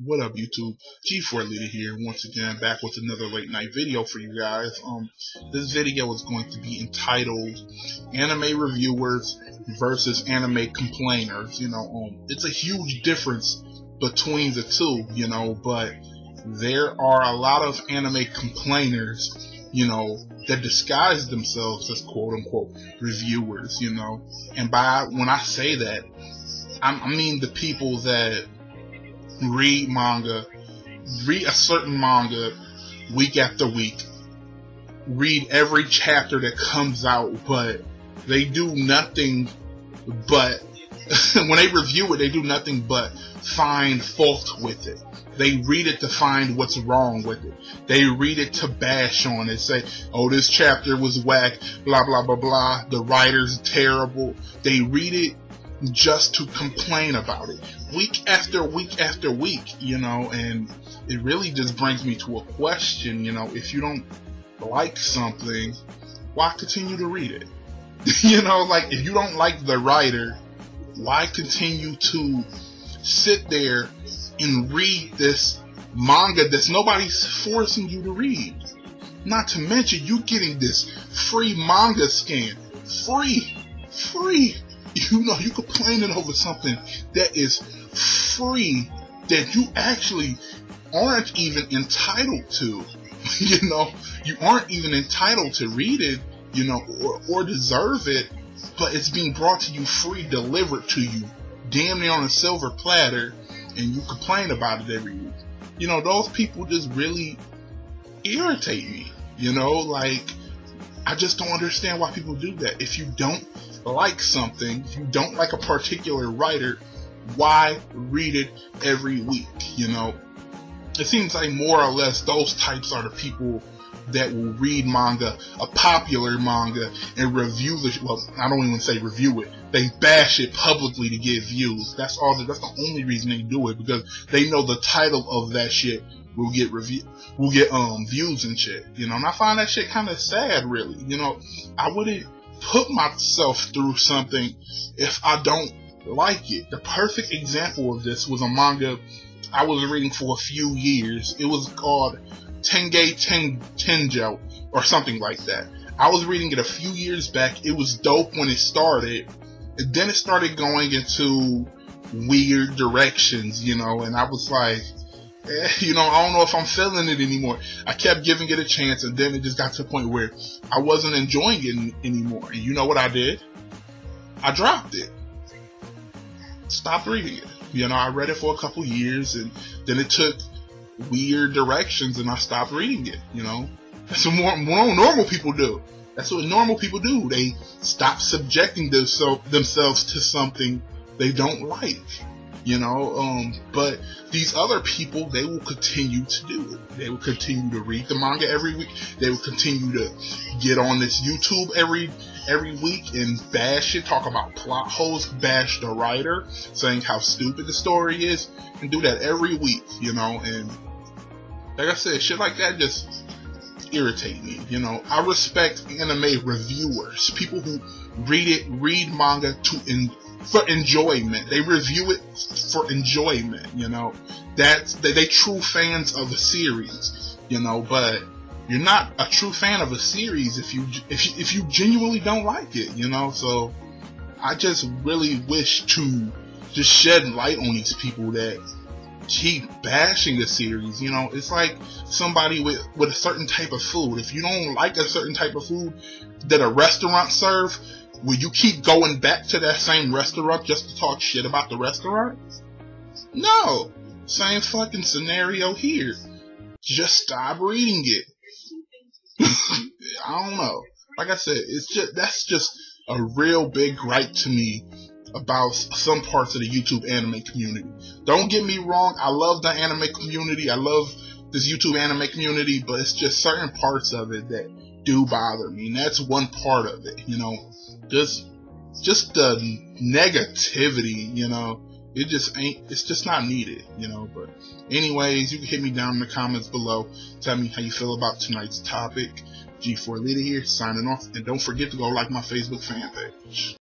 What up, YouTube? G4 Leader here, once again, back with another late night video for you guys. This video is going to be entitled Anime Reviewers versus Anime Complainers. It's a huge difference between the two, but there are a lot of anime complainers, that disguise themselves as quote-unquote reviewers, and when I say that, I mean the people that read a certain manga week after week, read every chapter that comes out, but they do nothing but, when they review it, they do nothing but find fault with it. They read it to find what's wrong with it. They read it to bash on it, say, oh, this chapter was whack, blah, blah, blah, blah, the writer's terrible. They read it just to complain about it week after week after week, and it really just brings me to a question, if you don't like something, why continue to read it? Like, if you don't like the writer, why continue to sit there and read this manga that nobody's forcing you to read? Not to mention, you getting this free manga scan, free. You complaining over something that is free, that you actually aren't even entitled to. You aren't even entitled to read it, or deserve it, but it's being brought to you free, delivered to you, damn near on a silver platter, and you complain about it every week. Those people just really irritate me, like, I just don't understand why people do that. If you don't like something, if you don't like a particular writer, why read it every week? It seems like more or less those types are the people that will read manga, a popular manga, and review I don't even say review it. They bash it publicly to get views. That's the only reason they do it, because they know the title of that shit will get views and shit. And I find that shit kind of sad, really. I wouldn't put myself through something if I don't like it. The perfect example of this was a manga I was reading for a few years. It was called Tenge Tenjo or something like that. I was reading it a few years back. It was dope when it started, and then it started going into weird directions, and I was like, I don't know if I'm feeling it anymore. I kept giving it a chance, and then it just got to the point where I wasn't enjoying it anymore. And you know what I did? I dropped it. Stopped reading it. I read it for a couple years, and then it took weird directions, and I stopped reading it. That's what more normal people do. That's what normal people do. They stop subjecting themselves to something they don't like. But these other people, they will continue to do it. They will continue to read the manga every week. They will continue to get on this YouTube every week and bash it, talk about plot holes, bash the writer, saying how stupid the story is, and do that every week, and like I said, shit like that just irritate me. I respect anime reviewers, people who read manga for enjoyment. They review it for enjoyment, they true fans of a series, but you're not a true fan of a series if you genuinely don't like it, so I just really wish to just shed light on these people that keep bashing the series. It's like somebody with a certain type of food. If you don't like a certain type of food that a restaurant serve, will you keep going back to that same restaurant just to talk shit about the restaurant? No. Same fucking scenario here. Just stop reading it. I don't know. Like I said, that's just a real big gripe to me about some parts of the YouTube anime community. Don't get me wrong, I love the anime community. I love this YouTube anime community, but it's just certain parts of it that do bother me, and that's one part of it. Just the negativity, it's just not needed, but anyways, you can hit me down in the comments below, tell me how you feel about tonight's topic. G4 Leader here, signing off, and don't forget to go like my Facebook fan page.